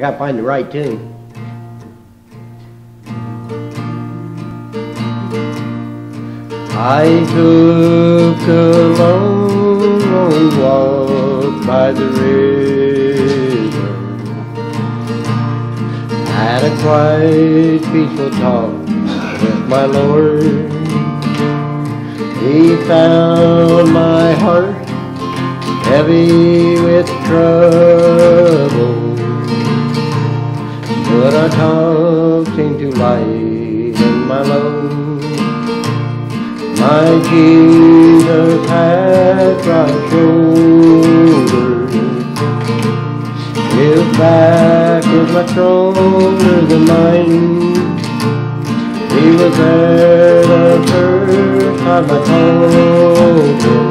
gotta find the right tune. I took a long, long walk by the river, had a quiet, peaceful talk with my Lord. He found my heart heavy with trouble, but our talk seemed to lighten my load. My Jesus had broad shoulders, his back is much stronger than mine. He was there the first time I told him,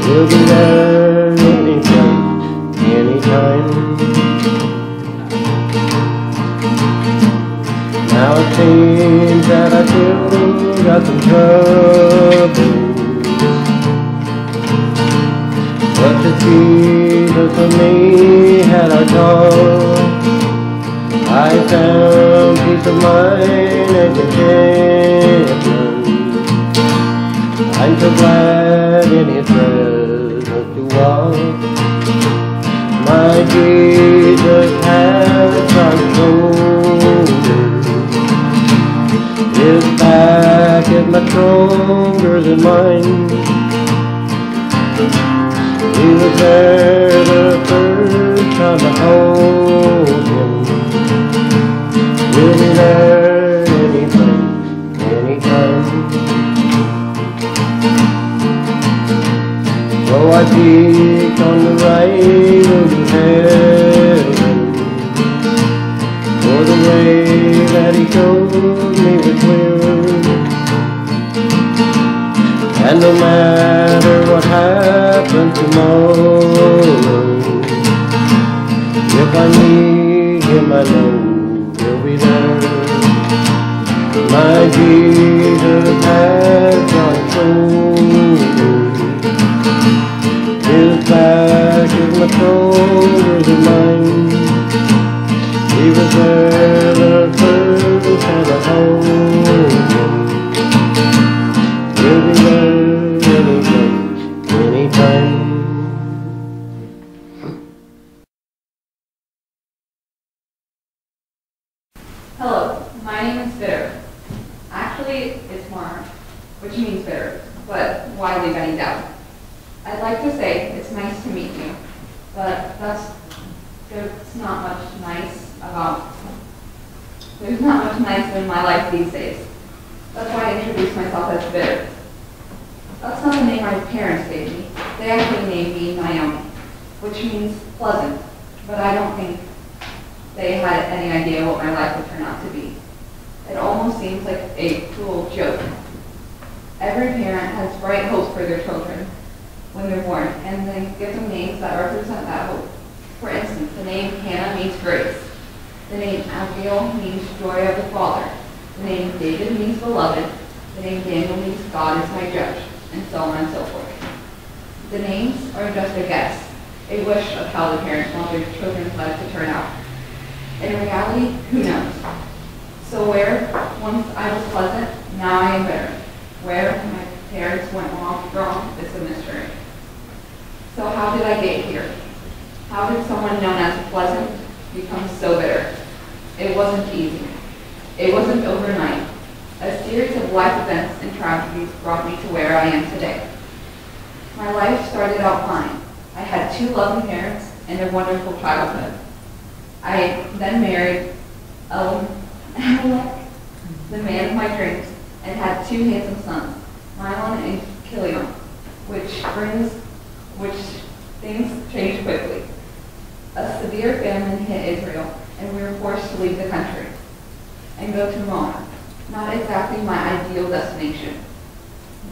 he'll be there any place, anytime. Now it seems that I still got some trouble, but the Jesus and me had our talk. I found peace of mind and contentment. I'm so glad in his presence to walk. My Jesus has broad shoulders, his back is much stronger than mine. He was there the first time I told him, he'll be there any place, anytime. So I peeked on the right road to heaven, for the way that he showed me was clear. And no matter what happens tomorrow, if I need him I know he'll be there. My Jesus has broad shoulders, his back is much stronger than mine. He was there the first time I told him, he'll be there any place, anytime. Hello, my name is Bitter. Actually, it's Mark, which means bitter, but why leave any doubt? I'd like to say it's nice to meet you, but there's not much nice in my life these days. That's why I introduced myself as Bitter. That's not the name my parents gave me. They actually named me Naomi, which means pleasant, but I don't think they had any idea what my life would turn out to be. It almost seems like a cruel joke. Every parent has bright hopes for their children when they're born, and they give them names that represent that hope. For instance, the name Hannah means grace. The name Abigail means joy of the Father. The name David means beloved. The name Daniel means God is my judge, and so on and so forth. The names are just a guess, a wish of how the parents want their children's life to turn out. In reality, who knows? So where, once I was pleasant, now I am bitter. Where my parents went wrong is a mystery. So how did I get here? How did someone known as pleasant become so bitter? It wasn't easy. It wasn't overnight. A series of life events and tragedies brought me to where I am today. My life started out fine. I had 2 loving parents and a wonderful childhood. I then married Amalek, the man of my dreams, and had 2 handsome sons, Mylon and Kilion, which things changed quickly. A severe famine hit Israel, and we were forced to leave the country and go to Moab, not exactly my ideal destination.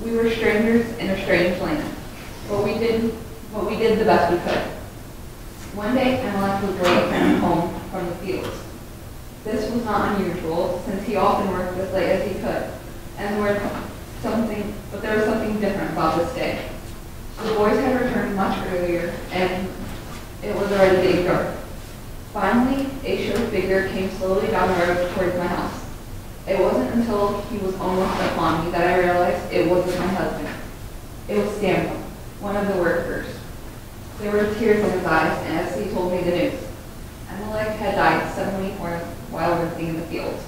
We were strangers in a strange land, but we did the best we could. One day, Amalek was late coming home from the fields. This was not unusual, since he often worked as late as he could, but there was something different about this day. The boys had returned much earlier, and it was already getting dark. Finally, a short figure came slowly down the road towards my house. It wasn't until he was almost upon me that I realized it wasn't my husband. It was Samuel, one of the workers. There were tears in his eyes as he told me the news. Amalek had died suddenly while working in the fields.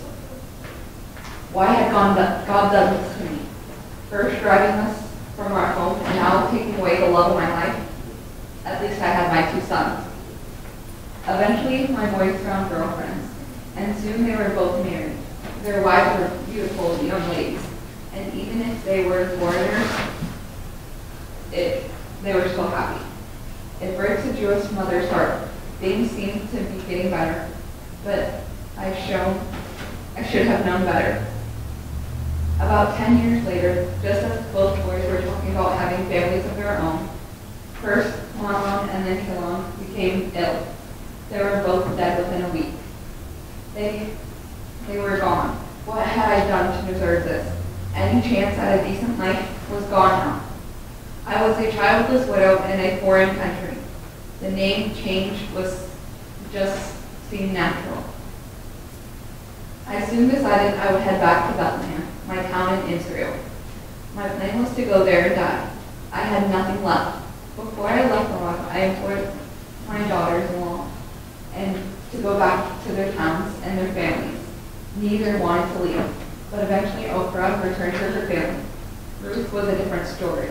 Why had God done this to me? First driving us from our home and now taking away the love of my life? At least I had my 2 sons. Eventually, my boys found girlfriends, and soon they were both married. Their wives were beautiful young ladies, and even if they were foreigners, they were still happy. It breaks a Jewish mother's heart. Things seem to be getting better, but I should have known better. About 10 years later, just as both boys were talking about having families of their own, first Mahlon and then Kilon became ill. They were both dead within a week. They were gone. What had I done to deserve this? Any chance at a decent life was gone now. I was a childless widow in a foreign country. The name change just seemed natural. I soon decided I would head back to Bethlehem, my town in Israel. My plan was to go there and die. I had nothing left. Before I left Moab, I implored my daughters-in-law and to go back to their towns and their families. Neither wanted to leave, but eventually Oprah returned to her family. Ruth was a different story.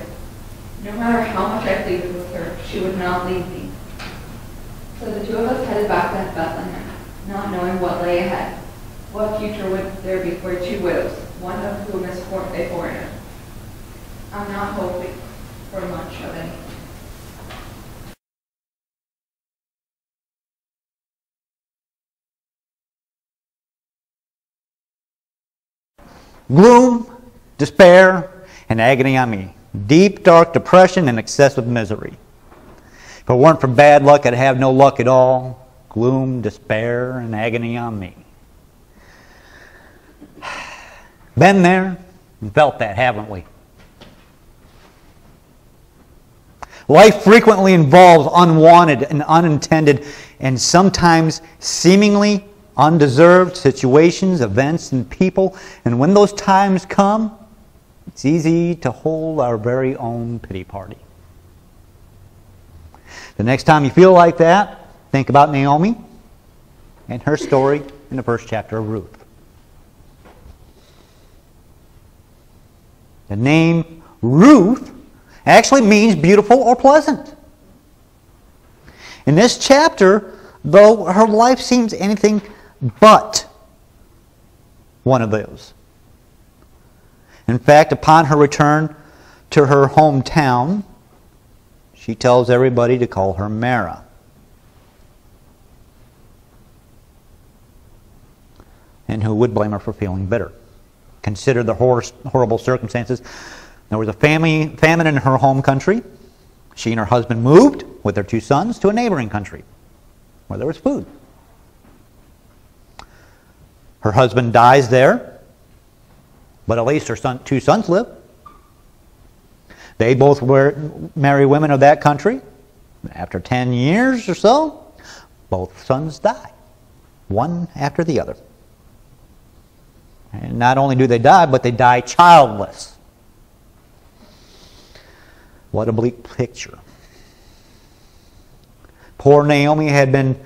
No matter how much I pleaded with her, she would not leave me. So the 2 of us headed back to Bethlehem, not knowing what lay ahead. What future would there be for 2 widows, one of whom is a foreigner? I'm not hoping for much of anything. Gloom, despair, and agony on me. Deep, dark depression and excessive misery. If it weren't for bad luck, I'd have no luck at all. Gloom, despair, and agony on me. Been there and felt that, haven't we? Life frequently involves unwanted and unintended and sometimes seemingly undeserved situations, events, and people. And when those times come, it's easy to hold our very own pity party. The next time you feel like that, think about Naomi and her story in the first chapter of Ruth. The name Ruth actually means beautiful or pleasant. In this chapter, though, her life seems anything but one of those. In fact, upon her return to her hometown, she tells everybody to call her Mara. And who would blame her for feeling bitter? Consider the horrible circumstances. There was a famine in her home country. She and her husband moved with their 2 sons to a neighboring country where there was food. Her husband dies there, but at least her 2 sons live. They both were married women of that country. After 10 years or so, both sons die, one after the other. And not only do they die, but they die childless. What a bleak picture. Poor Naomi had been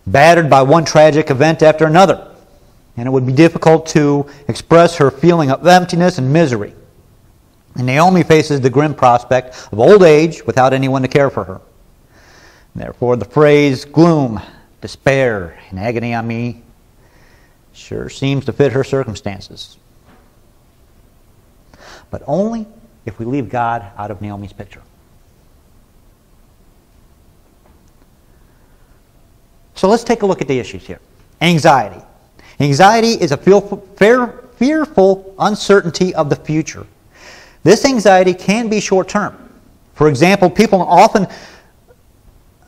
battered by one tragic event after another, and it would be difficult to express her feeling of emptiness and misery. And Naomi faces the grim prospect of old age without anyone to care for her. Therefore, the phrase gloom, despair, and agony on me sure seems to fit her circumstances. But only if we leave God out of Naomi's picture. So let's take a look at the issues here. Anxiety. Anxiety is a fearful uncertainty of the future. This anxiety can be short-term. For example, people are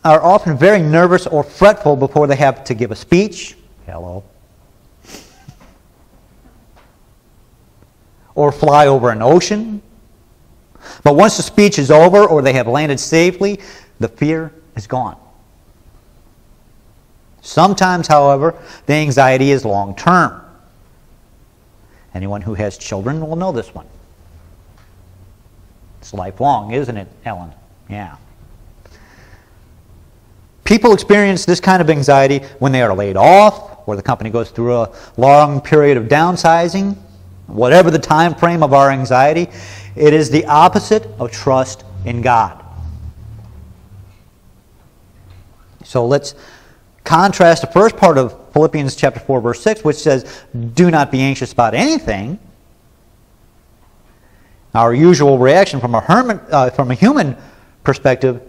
often very nervous or fretful before they have to give a speech. Hello. Or fly over an ocean. But once the speech is over or they have landed safely, the fear is gone. Sometimes, however, the anxiety is long-term. Anyone who has children will know this one. It's lifelong, isn't it, Ellen? Yeah. People experience this kind of anxiety when they are laid off, or the company goes through a long period of downsizing. Whatever the time frame of our anxiety, it is the opposite of trust in God. So let's contrast the first part of Philippians chapter 4, verse 6, which says, do not be anxious about anything. Our usual reaction from a human perspective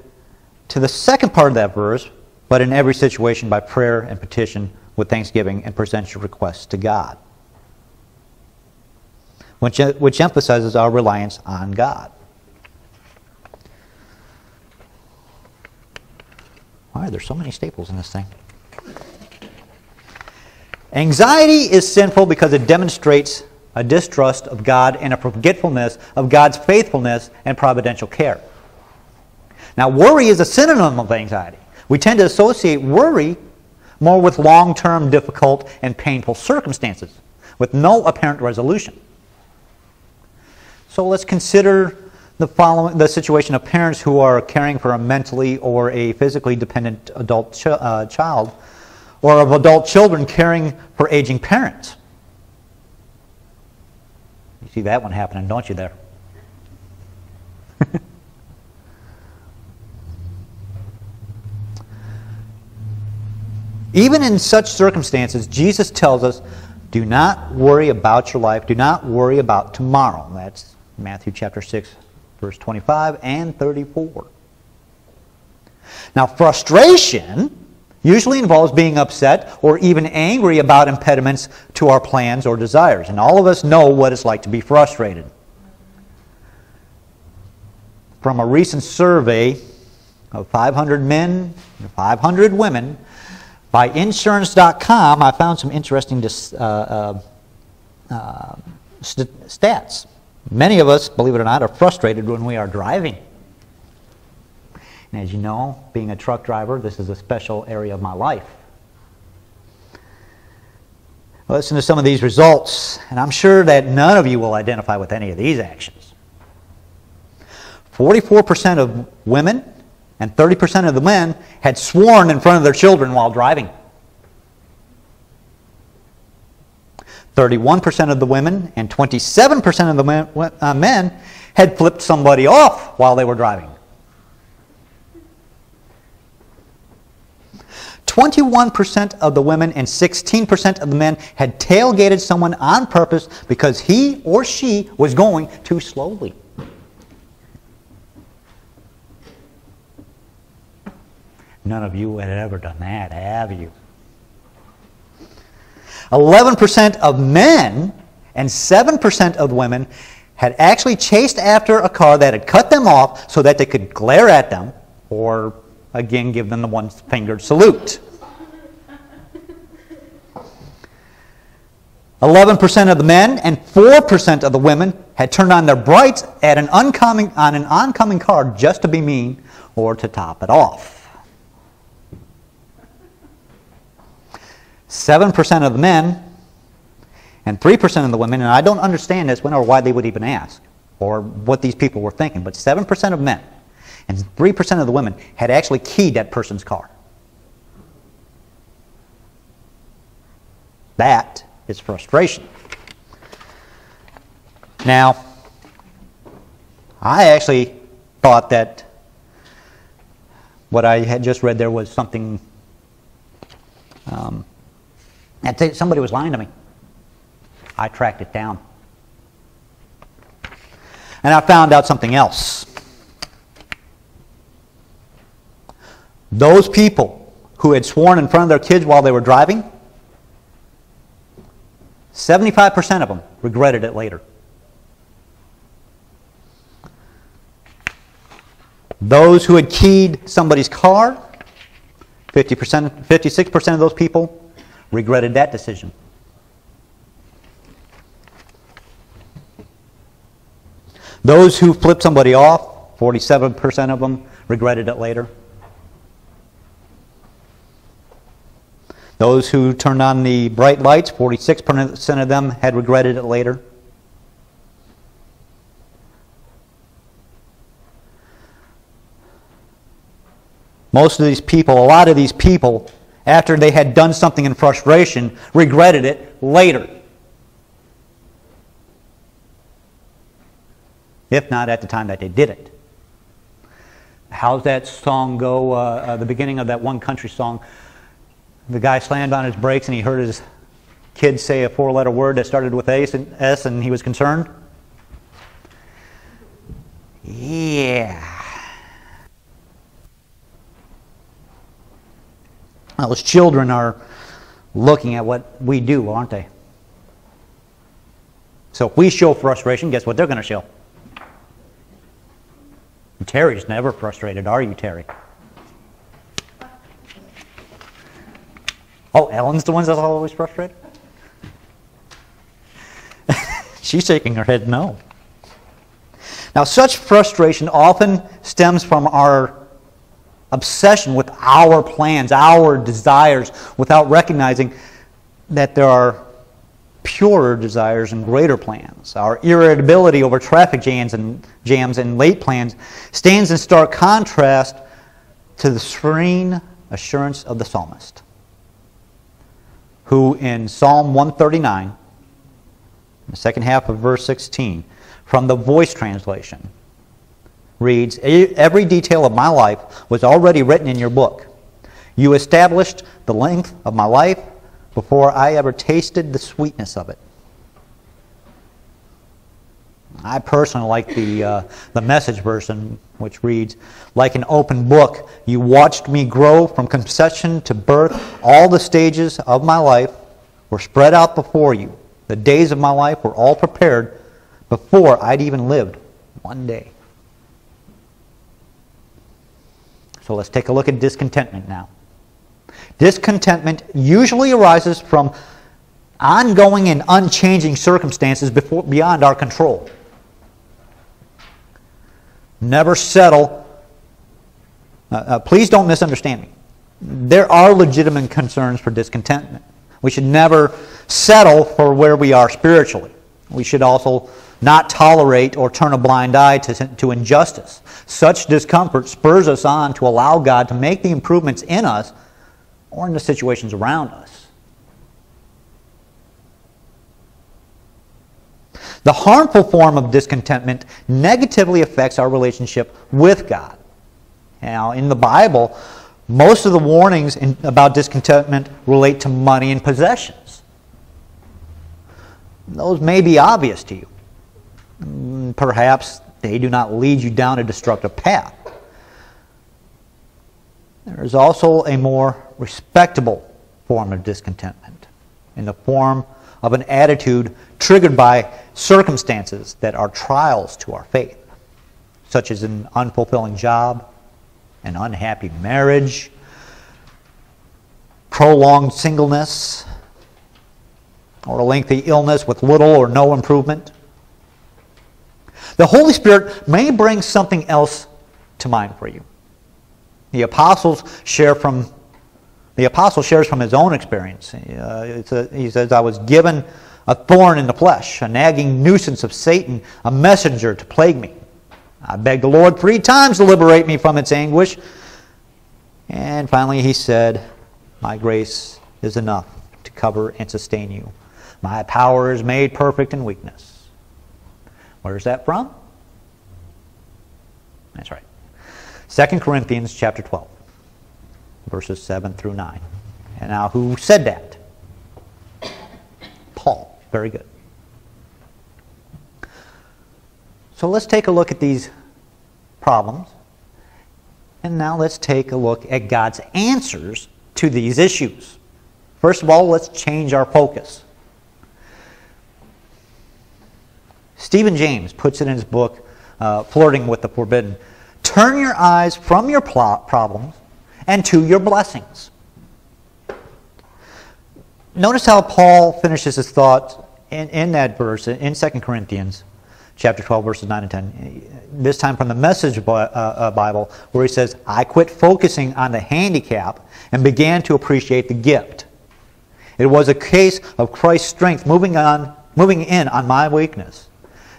to the second part of that verse, but in every situation by prayer and petition with thanksgiving and present your requests to God, which emphasizes our reliance on God. Why are there so many staples in this thing? Anxiety is sinful because it demonstrates a distrust of God and a forgetfulness of God's faithfulness and providential care. Now, worry is a synonym of anxiety. We tend to associate worry more with long-term difficult and painful circumstances with no apparent resolution. So let's consider the situation of parents who are caring for a mentally or a physically dependent adult child, or of adult children caring for aging parents. You see that one happening, don't you, there? Even in such circumstances, Jesus tells us, do not worry about your life. Do not worry about tomorrow. That's Matthew chapter 6, verse 25 and 34. Now, frustration usually involves being upset or even angry about impediments to our plans or desires. And all of us know what it's like to be frustrated. From a recent survey of 500 men and 500 women by insurance.com, I found some interesting stats. Many of us, believe it or not, are frustrated when we are driving. And as you know, being a truck driver, this is a special area of my life. Listen to some of these results, and I'm sure that none of you will identify with any of these actions. 44% of women and 30% of the men had sworn in front of their children while driving. 31% of the women and 27% of the men had flipped somebody off while they were driving. 21% of the women and 16% of the men had tailgated someone on purpose because he or she was going too slowly. None of you had ever done that, have you? 11% of men and 7% of women had actually chased after a car that had cut them off so that they could glare at them or, again, give them the one-fingered salute. 11% of the men and 4% of the women had turned on their brights at an oncoming car just to be mean or to top it off. 7% of the men and 3% of the women, and I don't understand this or why they would even ask or what these people were thinking, but 7% of men and 3% of the women had actually keyed that person's car. That is frustration. Now, I actually thought that what I had just read there was something, somebody was lying to me. I tracked it down. And I found out something else. Those people who had sworn in front of their kids while they were driving, 75% of them regretted it later. Those who had keyed somebody's car, 56% of those people regretted that decision. Those who flipped somebody off, 47% of them regretted it later. Those who turned on the bright lights, 46% of them had regretted it later. Most of these people, a lot of these people, after they had done something in frustration, regretted it later. If not at the time that they did it. How's that song go? The beginning of that one country song. The guy slammed on his brakes and he heard his kid say a four-letter word that started with S and he was concerned. Yeah. Those children are looking at what we do, aren't they? So if we show frustration, guess what they're going to show? And Terry's never frustrated, are you, Terry? Oh, Ellen's the one that's always frustrated? She's shaking her head no. Now, such frustration often stems from our obsession with our plans, our desires, without recognizing that there are purer desires and greater plans. Our irritability over traffic jams and late plans stands in stark contrast to the serene assurance of the psalmist, who in Psalm 139, the second half of verse 16, from the Voice translation, reads, "Every detail of my life was already written in your book. You established the length of my life before I ever tasted the sweetness of it." I personally like the Message version, which reads, "Like an open book, you watched me grow from conception to birth. All the stages of my life were spread out before you. The days of my life were all prepared before I'd even lived one day." So let's take a look at discontentment now. Discontentment usually arises from ongoing and unchanging circumstances beyond our control. Never settle. Please don't misunderstand me. There are legitimate concerns for discontentment. We should never settle for where we are spiritually. We should also not tolerate or turn a blind eye to injustice. Such discomfort spurs us on to allow God to make the improvements in us or in the situations around us. The harmful form of discontentment negatively affects our relationship with God. Now, in the Bible, most of the warnings about discontentment relate to money and possessions. Those may be obvious to you. Perhaps they do not lead you down a destructive path. There is also a more respectable form of discontentment, in the form of an attitude triggered by circumstances that are trials to our faith, such as an unfulfilling job, an unhappy marriage, prolonged singleness, or a lengthy illness with little or no improvement. The Holy Spirit may bring something else to mind for you. The apostle shares from his own experience. He says, "I was given a thorn in the flesh, a nagging nuisance of Satan, a messenger to plague me. I begged the Lord 3 times to liberate me from its anguish. And finally he said, 'My grace is enough to cover and sustain you. My power is made perfect in weakness.'" Where is that from? That's right. 2 Corinthians chapter 12, verses 7 through 9. And now, who said that? Paul. Very good. So let's take a look at these problems. And now let's take a look at God's answers to these issues. First of all, let's change our focus. Stephen James puts it in his book, Flirting with the Forbidden. Turn your eyes from your problems and to your blessings. Notice how Paul finishes his thoughts in that verse, in 2 Corinthians chapter 12, verses 9 and 10. This time from the Message Bible, where he says, "I quit focusing on the handicap and began to appreciate the gift." It was a case of Christ's strength moving in on my weakness.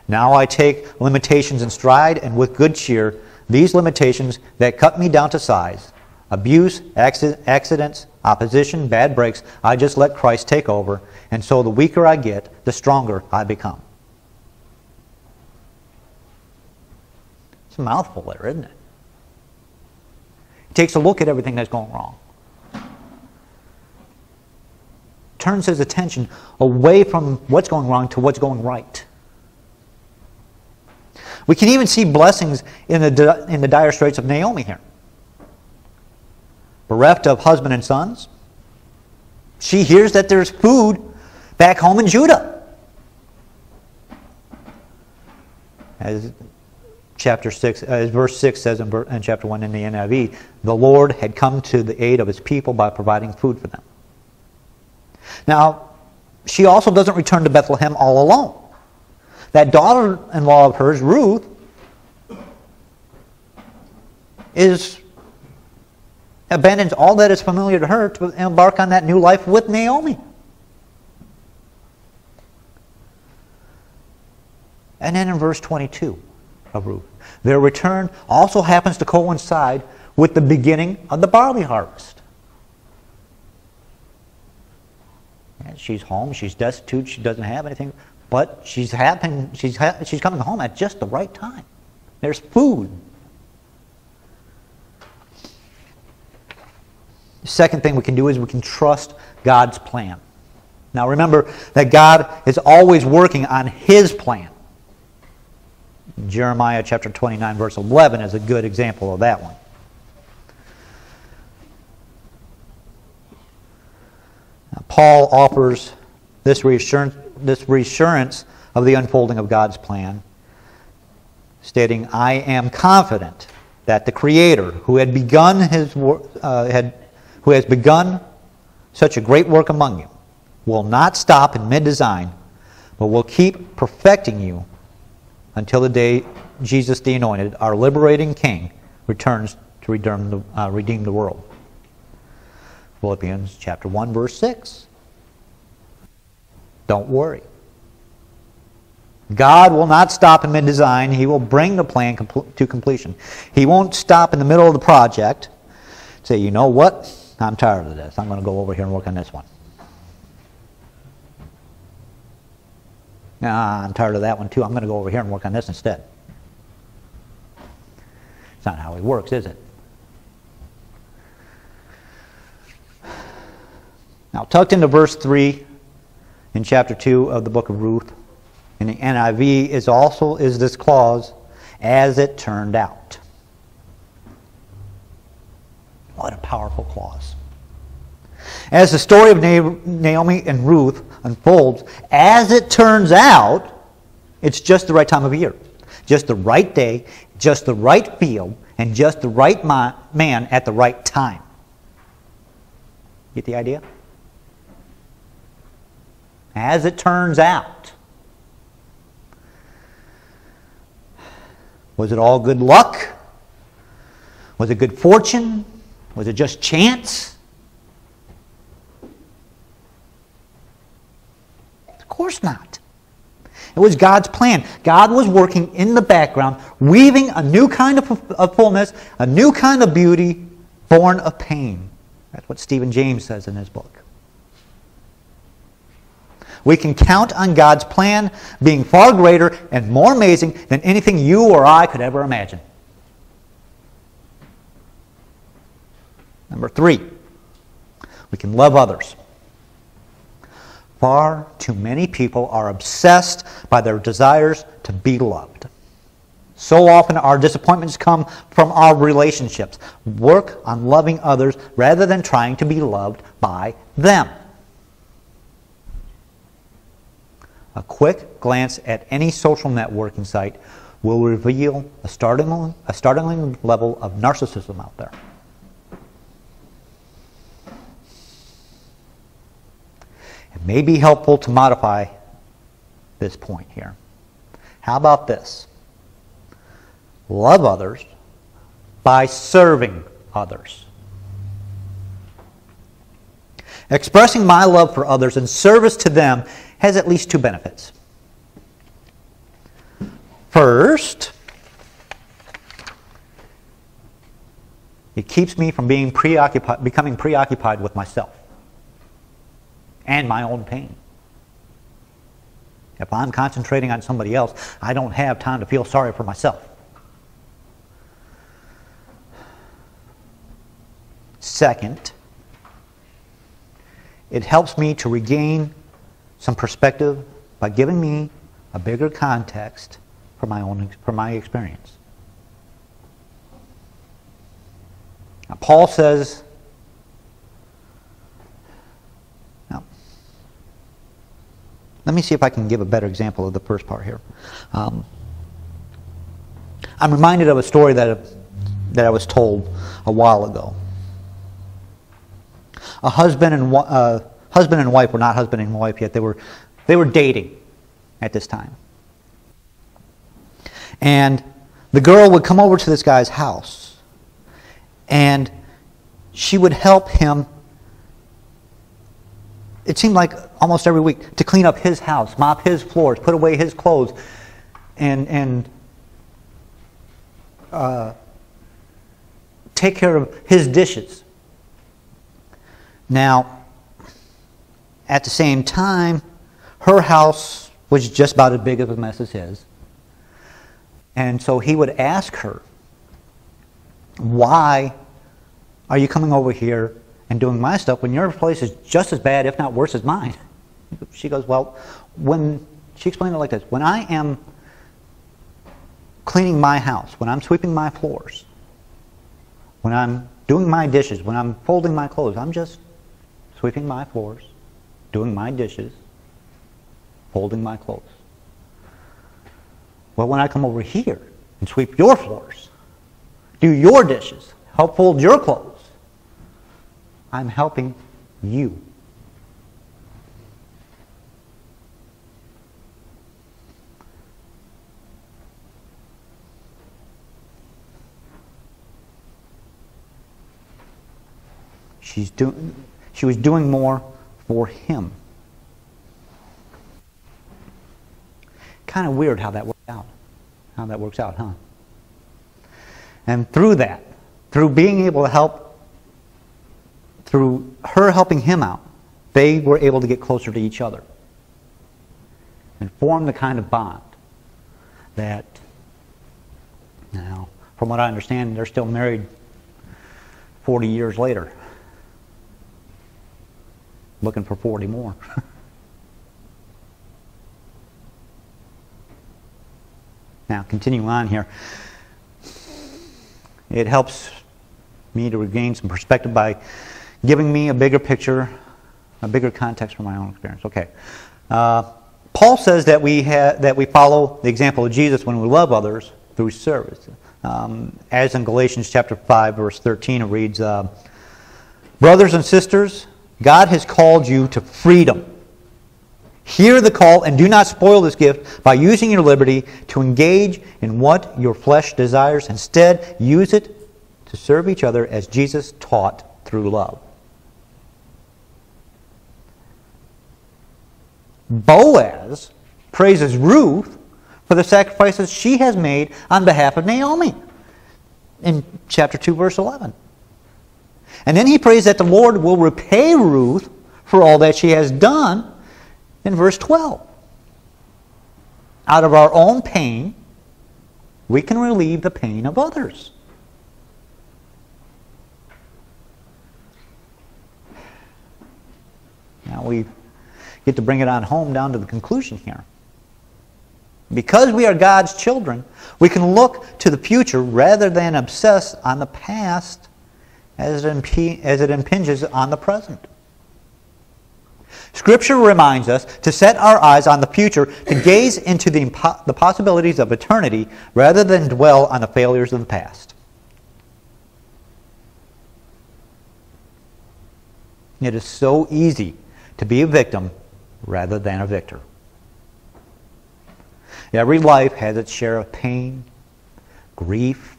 Now I take limitations in stride, and with good cheer, these limitations that cut me down to size, abuse, accidents, opposition, bad breaks, I just let Christ take over, and so the weaker I get, the stronger I become. It's a mouthful there, isn't it? He takes a look at everything that's going wrong. Turns his attention away from what's going wrong to what's going right. We can even see blessings in the dire straits of Naomi here. Bereft of husband and sons, she hears that there's food back home in Judah. As verse 6 says in chapter 1 in the NIV, the Lord had come to the aid of his people by providing food for them. Now, she also doesn't return to Bethlehem all alone. That daughter-in-law of hers, Ruth, abandons all that is familiar to her to embark on that new life with Naomi. And then in verse 22 of Ruth, their return also happens to coincide with the beginning of the barley harvest. And she's home, she's destitute, she doesn't have anything, but she's coming home at just the right time. There's food. The second thing we can do is we can trust God's plan. Now remember that God is always working on His plan. Jeremiah chapter 29 verse 11 is a good example of that one. Now, Paul offers this reassurance of the unfolding of God's plan, stating, I am confident that the Creator, who has begun such a great work among you, will not stop in mid-design, but will keep perfecting you until the day Jesus the Anointed, our liberating King, returns to redeem the world. Philippians chapter 1 verse 6. Don't worry. God will not stop in mid-design. He will bring the plan to completion. He won't stop in the middle of the project, say, you know what? I'm tired of this. I'm going to go over here and work on this one. I'm tired of that one too. I'm going to go over here and work on this instead. It's not how He works, is it? Now, tucked into verse 3 in chapter 2 of the book of Ruth, in the NIV is this clause, as it turned out. What a powerful clause. As the story of Naomi and Ruth unfolds, as it turns out, it's just the right time of year. Just the right day, just the right field, and just the right man at the right time. Get the idea? As it turns out. Was it all good luck? Was it good fortune? Was it just chance? Of course not. It was God's plan. God was working in the background, weaving a new kind of fullness, a new kind of beauty, born of pain. That's what Stephen James says in his book. We can count on God's plan being far greater and more amazing than anything you or I could ever imagine. Number 3, we can love others. Far too many people are obsessed by their desires to be loved. So often our disappointments come from our relationships. Work on loving others rather than trying to be loved by them. A quick glance at any social networking site will reveal a startling level of narcissism out there. It may be helpful to modify this point here. How about this? Love others by serving others. Expressing my love for others in service to them has at least two benefits. First, it keeps me from becoming preoccupied with myself and my own pain. If I'm concentrating on somebody else, I don't have time to feel sorry for myself. Second, it helps me to regain some perspective by giving me a bigger context for my experience. Now, Paul says, now, let me see if I can give a better example of the first part here. I'm reminded of a story that I was told a while ago. A husband and wife were not husband and wife yet. They were dating at this time. And the girl would come over to this guy's house, and she would help him, it seemed like almost every week, to clean up his house, mop his floors, put away his clothes, and take care of his dishes. Now, at the same time, her house was just about as big of a mess as his. And so he would ask her, why are you coming over here and doing my stuff when your place is just as bad, if not worse, as mine? She goes, well, she explained it like this: when I am cleaning my house, when I'm sweeping my floors, when I'm doing my dishes, when I'm folding my clothes, I'm just sweeping my floors, doing my dishes, folding my clothes. Well, when I come over here and sweep your floors, do your dishes, help fold your clothes, I'm helping you. She was doing more for him. Kind of weird how that works out, huh? And through that, through being able to help, through her helping him out, they were able to get closer to each other and form the kind of bond that, now, from what I understand, they're still married 40 years later, looking for 40 more. Now, continuing on here, it helps me to regain some perspective by giving me a bigger picture, a bigger context for my own experience. Okay. Paul says that we follow the example of Jesus when we love others through service. As in Galatians chapter 5, verse 13, it reads, brothers and sisters, God has called you to freedom. Hear the call and do not spoil this gift by using your liberty to engage in what your flesh desires. Instead, use it to serve each other as Jesus taught through love. Boaz praises Ruth for the sacrifices she has made on behalf of Naomi in chapter 2, verse 11. And then he prays that the Lord will repay Ruth for all that she has done in verse 12. Out of our own pain, we can relieve the pain of others. Now we get to bring it on home down to the conclusion here. Because we are God's children, we can look to the future rather than obsess on the past as it impinges on the present. Scripture reminds us to set our eyes on the future, to gaze into the possibilities of eternity rather than dwell on the failures of the past. It is so easy to be a victim rather than a victor. Every life has its share of pain, grief,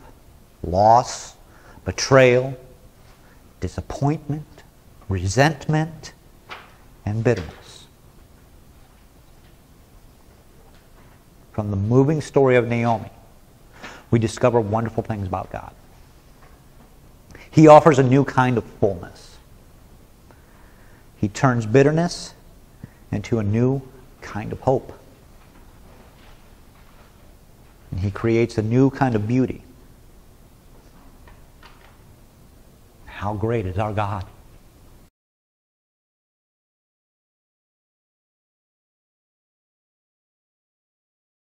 loss, betrayal, disappointment, resentment, and bitterness. From the moving story of Naomi, we discover wonderful things about God. He offers a new kind of fullness. He turns bitterness into a new kind of hope. And He creates a new kind of beauty. How great is our God!